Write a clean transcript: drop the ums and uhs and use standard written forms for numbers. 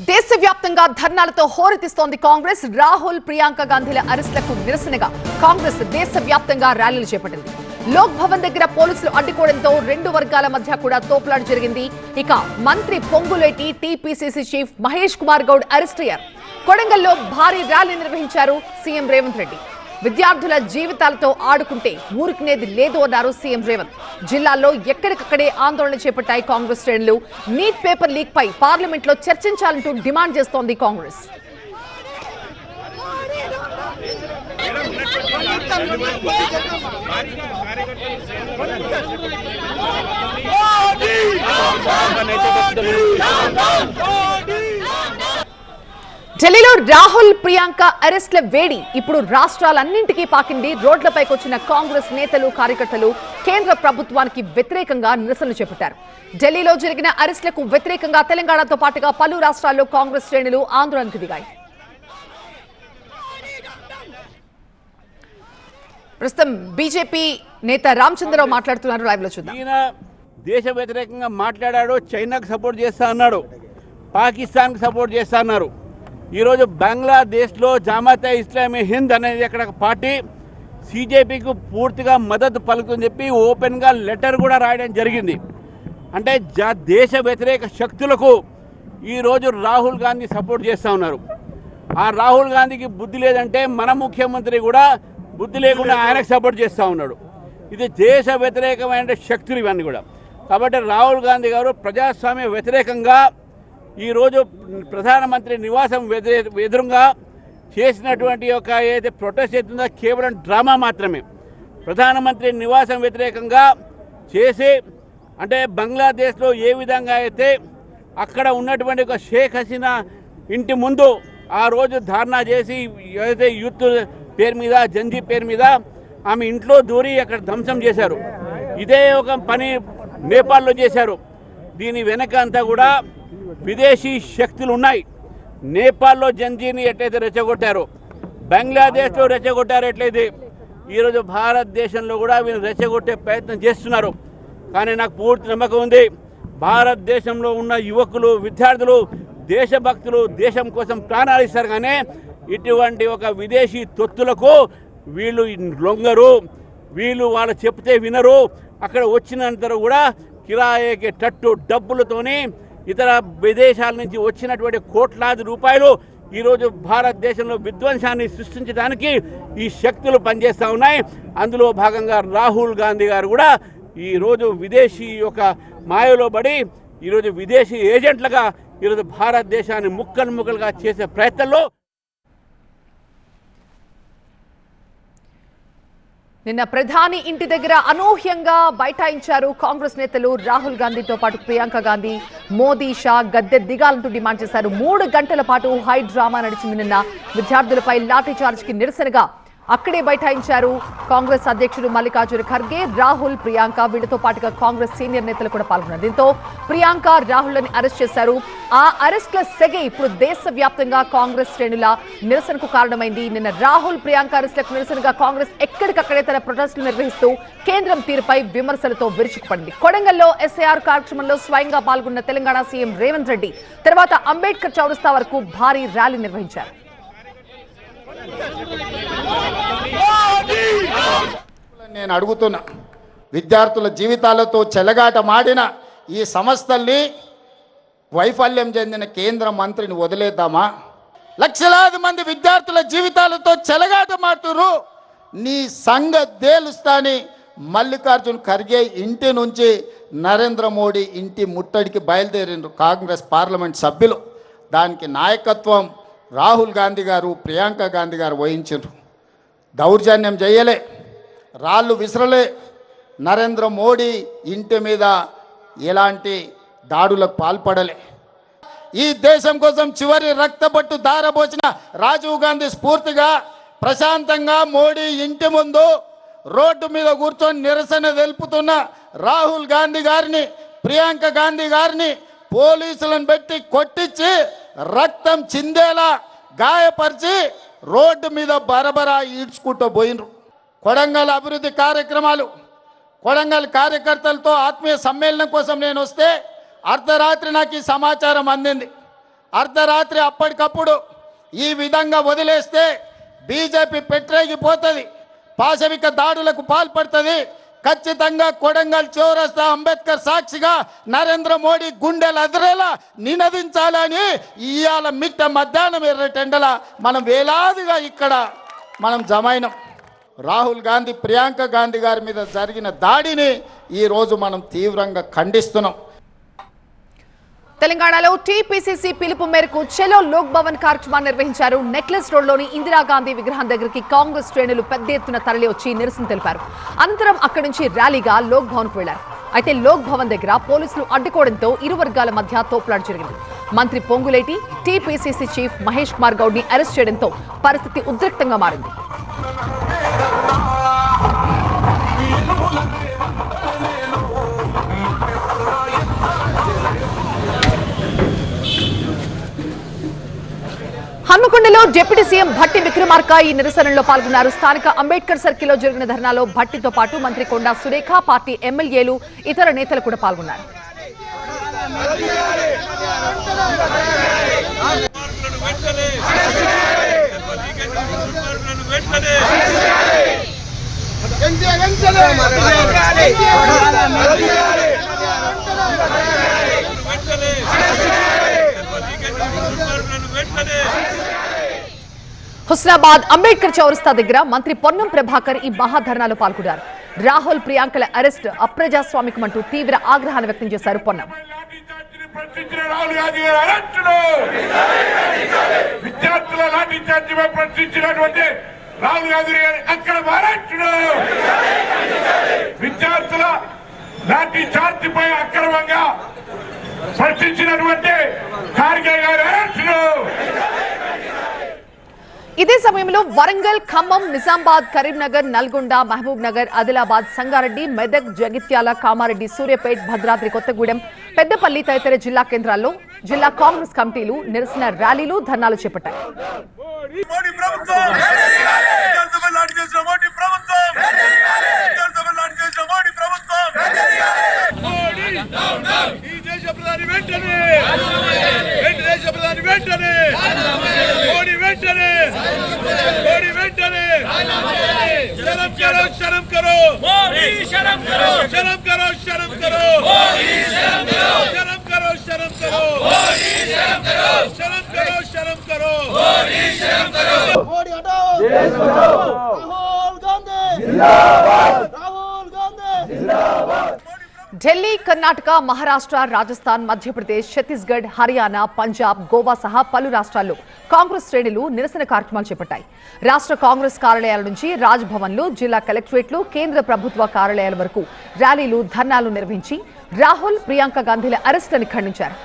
దేశవ్యాప్తంగా ధర్నాలతో హోరెత్తిస్తోంది కాంగ్రెస్. రాహుల్ ప్రియాంక గాంధీల అరెస్టులకు నిరసనగా కాంగ్రెస్ దేశవ్యాప్తంగా ర్యాలీలు చేపట్టింది. లోక్ భవన్ దగ్గర పోలీసులు అడ్డుకోవడంతో రెండు వర్గాల మధ్య కూడా తోపులాట జరిగింది. ఇక మంత్రి Ponguleti TPCC chief Mahesh Kumar Goud arrest అయ్యారు. కొడంగల్లో భారీ ర్యాలీ నిర్వహించారు సీఎం రేవంత్ రెడ్డి. విద్యార్థుల జీవితాలతో ఆడుకుంటే ఊరుకునేది లేదు అన్నారు సీఎం రేవంత్. జిల్లాల్లో ఎక్కడికక్కడే ఆందోళన చేపట్టాయి కాంగ్రెస్ శ్రేణులు. నీట్ పేపర్ లీక్ పై పార్లమెంట్ లో చర్చించాలంటూ డిమాండ్ చేస్తోంది కాంగ్రెస్. ఢిల్లీలో రాహుల్ ప్రియాంక అరెస్ట్ల వేడి ఇప్పుడు రాష్ట్రాలన్నింటికీ పాకింది. రోడ్లపైకి వచ్చిన కాంగ్రెస్ నేతలు కార్యకర్తలు కేంద్ర ప్రభుత్వానికి వ్యతిరేకంగా నిరసనలు చేపట్టారు. ఢిల్లీలో జరిగిన అరెస్టులకు వ్యతిరేకంగా తెలంగాణతో పాటుగా పలు రాష్ట్రాల్లో కాంగ్రెస్ శ్రేణులు ఆందోళనకు దిగాయి. ప్రస్తుతం బీజేపీ నేత రామచంద్రరావు మాట్లాడుతున్నారు. లైవ్ లో చూద్దాం. ఈయన దేశ వ్యతిరేకంగా మాట్లాడాడు. చైనాకు సపోర్ట్ చేస్తా అన్నాడు, పాకిస్తాన్కి సపోర్ట్ చేస్తా అన్నారు. ఈరోజు బంగ్లాదేశ్లో జమాతే ఇస్లామీ హింద్ అనేది అక్కడ పార్టీ సీజేపీకి పూర్తిగా మద్దతు పలుకుని చెప్పి ఓపెన్గా లెటర్ కూడా రాయడం జరిగింది. అంటే దేశ వ్యతిరేక శక్తులకు ఈరోజు రాహుల్ గాంధీ సపోర్ట్ చేస్తూ ఉన్నారు. ఆ రాహుల్ గాంధీకి బుద్ధి లేదంటే మన ముఖ్యమంత్రి కూడా బుద్ధి లేకుండా ఆయనకు సపోర్ట్ చేస్తూ ఉన్నాడు. ఇది దేశ వ్యతిరేకమైన శక్తులు ఇవన్నీ కూడా. కాబట్టి రాహుల్ గాంధీ గారు ప్రజాస్వామ్య వ్యతిరేకంగా ఈరోజు ప్రధానమంత్రి నివాసం ఎదురుగా చేసినటువంటి ఒక ఏదైతే ప్రొటెస్ట్ అవుతుందో కేవలం డ్రామా మాత్రమే. ప్రధానమంత్రి నివాసం వ్యతిరేకంగా చేసి అంటే బంగ్లాదేశ్లో ఏ విధంగా అయితే అక్కడ ఉన్నటువంటి ఒక షేక్ హసీనా ఇంటి ముందు ఆ రోజు ధర్నా చేసి ఏదైతే యూత్ పేరు మీద జంజీ పేరు మీద ఆమె ఇంట్లో దూరి అక్కడ ధ్వంసం చేశారు. ఇదే ఒక పని నేపాల్లో చేశారు. దీని వెనక అంతా కూడా విదేశీ శక్తులు ఉన్నాయి. నేపాల్లో జంజీని ఎట్లయితే రెచ్చగొట్టారో, బంగ్లాదేశ్లో రెచ్చగొట్టారో, ఎట్లయితే ఈరోజు భారతదేశంలో కూడా వీళ్ళు రెచ్చగొట్టే ప్రయత్నం చేస్తున్నారు. కానీ నాకు పూర్తి నమ్మకం ఉంది, భారతదేశంలో ఉన్న యువకులు, విద్యార్థులు, దేశభక్తులు దేశం కోసం ప్రాణాలు ఇస్తారు. కానీ ఇటువంటి ఒక విదేశీ తొత్తులకు వీళ్ళు లొంగరు, వీళ్ళు వాళ్ళు చెప్తే వినరు. అక్కడ వచ్చినంత కూడా కిరాయికి టట్టు డబ్బులతోని ఇతర విదేశాల నుంచి వచ్చినటువంటి కోట్లాది రూపాయలు ఈరోజు భారతదేశంలో విధ్వంసాన్ని సృష్టించడానికి ఈ శక్తులు పనిచేస్తూ ఉన్నాయి. అందులో భాగంగా రాహుల్ గాంధీ గారు కూడా ఈరోజు విదేశీ యొక్క మాయలో పడి ఈరోజు విదేశీ ఏజెంట్లుగా ఈరోజు భారతదేశాన్ని ముక్కలు ముక్కలుగా చేసే ప్రయత్నంలో నిన్న ప్రధాని ఇంటి దగ్గర అనూహ్యంగా బైఠాయించారు కాంగ్రెస్ నేతలు. రాహుల్ గాంధీతో పాటు ప్రియాంక గాంధీ, మోదీ, షా గద్దె దిగాలంటూ డిమాండ్ చేశారు. 3 గంటల పాటు హై డ్రామా నడిచింది. నిన్న విద్యార్థులపై లాఠీ చార్జ్ కి నిరసనగా అక్కడే బైఠాయించారు కాంగ్రెస్ అధ్యక్షుడు మల్లికార్జున ఖర్గే. రాహుల్, ప్రియాంక వీళ్ళతో పాటుగా కాంగ్రెస్ సీనియర్ నేతలు కూడా పాల్గొన్నారు. దీంతో ప్రియాంక, రాహుల్ని అరెస్ట్ చేశారు. ఆ అరెస్టుల సెగ ఇప్పుడు దేశవ్యాప్తంగా కాంగ్రెస్ శ్రేణుల నిరసనకు కారణమైంది. నిన్న రాహుల్, ప్రియాంక అరెస్టులకు నిరసనగా కాంగ్రెస్ ఎక్కడికక్కడే తన ప్రొటెస్టులు నిర్వహిస్తూ కేంద్రం తీరుపై విమర్శలతో విరుచుకుపడింది. కొడంగల్లో ఎస్ఐఆర్ కార్యక్రమంలో స్వయంగా పాల్గొన్న తెలంగాణ సీఎం రేవంత్ రెడ్డి తర్వాత అంబేద్కర్ చౌరస్తా వరకు భారీ ర్యాలీ నిర్వహించారు. నేను అడుగుతున్నా, విద్యార్థుల జీవితాలతో చెలగాట మాడిన ఈ సంస్థల్ని వైఫల్యం చెందిన కేంద్ర మంత్రిని వదిలేద్దామా? లక్షలాది మంది విద్యార్థుల జీవితాలతో చెలగాట మాడుతురు. నీ సంగతేలుస్తాని మల్లికార్జున్ ఖర్గే ఇంటి నుంచి నరేంద్ర మోడీ ఇంటి ముట్టడికి బయలుదేరిండ్రు కాంగ్రెస్ పార్లమెంట్ సభ్యులు. దానికి నాయకత్వం రాహుల్ గాంధీ గారు, ప్రియాంక గాంధీ గారు వహించారు. దౌర్జన్యం చేయలే, రాళ్ళు విసరలే. నరేంద్ర మోడీ ఇంటి మీద ఎలాంటి దాడులకు పాల్పడలే. ఈ దేశం కోసం చివరి రక్తపట్టు దారబోసిన రాజీవ్ గాంధీ స్ఫూర్తిగా ప్రశాంతంగా మోడీ ఇంటి ముందు రోడ్డు మీద కూర్చొని నిరసన తెలుపుతున్న రాహుల్ గాంధీ గారిని, ప్రియాంక గాంధీ గారిని పోలీసులను పెట్టి కొట్టించి రక్తం చిందేలా గాయపరిచి రోడ్డు మీద బరబరా ఈడ్చుకుంటూ పోయినరు. కొడంగల్ అభివృద్ధి కార్యక్రమాలు, కొడంగల్ కార్యకర్తలతో ఆత్మీయ సమ్మేళనం కోసం నేను వస్తే అర్ధరాత్రి నాకు ఈ సమాచారం అందింది. అర్ధరాత్రి అప్పటికప్పుడు ఈ విధంగా వదిలేస్తే బీజేపీ పెట్టరేగిపోతుంది, పాశవిక దాడులకు పాల్పడుతుంది. ఖచ్చితంగా కొడంగల్ చౌరస్తా అంబేద్కర్ సాక్షిగా నరేంద్ర మోడీ గుండెలు అదిరేలా నినదించాలని ఇవాళ మిట్ట మధ్యాహ్నం ఎర్రటెండల మనం వేలాదిగా ఇక్కడ మనం జమైనం. రాహుల్ గాంధీ, ప్రియాంక గాంధీ గారి మీద జరిగిన దాడిని ఈరోజు మనం తీవ్రంగా ఖండిస్తున్నాం. తెలంగాణలో టీపీసీసీ పిలుపు మేరకు చెలో లోక్ భవన్ కార్యక్రమాన్ని నిర్వహించారు. నెక్లెస్ రోడ్లోని ఇందిరాగాంధీ విగ్రహం దగ్గరికి కాంగ్రెస్ శ్రేణులు పెద్ద ఎత్తున తరలి వచ్చి నిరసన తెలిపారు. అనంతరం అక్కడి నుంచి ర్యాలీగా లోక్ భవన్కు వెళ్లారు. అయితే లోక్ భవన్ దగ్గర పోలీసులు అడ్డుకోవడంతో ఇరు వర్గాల మధ్య తోపులాట జరిగింది. మంత్రి పొంగులేటి, టీపీసీసీ చీఫ్ మహేష్ కుమార్ గౌడ్ ని అరెస్ట్ చేయడంతో పరిస్థితి ఉద్రిక్తంగా మారింది. హన్మకొండలో డిప్యూటీ సీఎం భట్టి విక్రమార్క ఈ నిరసనలో పాల్గొన్నారు. స్థానిక అంబేద్కర్ సర్కిల్లో జరిగిన ధర్నాలో భట్టితో పాటు మంత్రి కొండా సురేఖ, పార్టీ ఎమ్మెల్యేలు, ఇతర నేతలు కూడా పాల్గొన్నారు. హుస్నాబాద్ అంబేద్కర్ చౌరస్తా దగ్గర మంత్రి పొన్నం ప్రభాకర్ ఈ మహాధర్నాలో పాల్గొన్నారు. రాహుల్, ప్రియాంకల అరెస్ట్ అప్రజాస్వామికమంటూ తీవ్ర ఆగ్రహాన్ని వ్యక్తం చేశారు పొన్నం. విద్యార్థుల లాఠీ చార్జీపై ప్రశ్నించినటువంటి రాహుల్ గాంధీ గారి అక్రమ అరెస్టును, విద్యార్థుల లాఠీ చార్జీపై అక్రమంగా ప్రశ్నించినటువంటి ఖార్గే గారి అరెస్టును. ఇదే సమయంలో వరంగల్, ఖమ్మం, నిజామాబాద్, కరీంనగర్, నల్గొండ, మహబూబ్ నగర్, ఆదిలాబాద్, సంగారెడ్డి, మెదక్, జగిత్యాల, కామారెడ్డి, సూర్యాపేట్, భద్రాద్రి కొత్తగూడెం, పెద్దపల్లి తదితర జిల్లా కేంద్రాల్లో జిల్లా కాంగ్రెస్ కమిటీలు నిరసన ర్యాలీలు, ధర్నాలు చేపట్టాయి. शर्म करो मोदी, शर्म करो, शर्म करो, शर्म करो मोदी, शर्म करो, शर्म करो, शर्म करो मोदी, शर्म करो, शर्म करो, शर्म करो मोदी, शर्म करो. मोदी हटाओ, देश बचाओ. राहुल गांधी जिंदाबाद, राहुल गांधी जिंदाबाद. ఢిల్లీ, కర్ణాటక, మహారాష్ట్ర, రాజస్థాన్, మధ్యప్రదేశ్, ఛత్తీస్గఢ్, హర్యానా, పంజాబ్, గోవా సహా పలు రాష్ట్రాల్లో కాంగ్రెస్ శ్రేణులు నిరసన కార్యక్రమాలు చేపట్టాయి. రాష్ట్ర కాంగ్రెస్ కార్యాలయాల నుంచి రాజ్భవన్లు, జిల్లా కలెక్టరేట్లు, కేంద్ర ప్రభుత్వ కార్యాలయాల వరకు ర్యాలీలు, ధర్నాలు నిర్వహించి రాహుల్, ప్రియాంక గాంధీల అరెస్టులను ఖండించారు.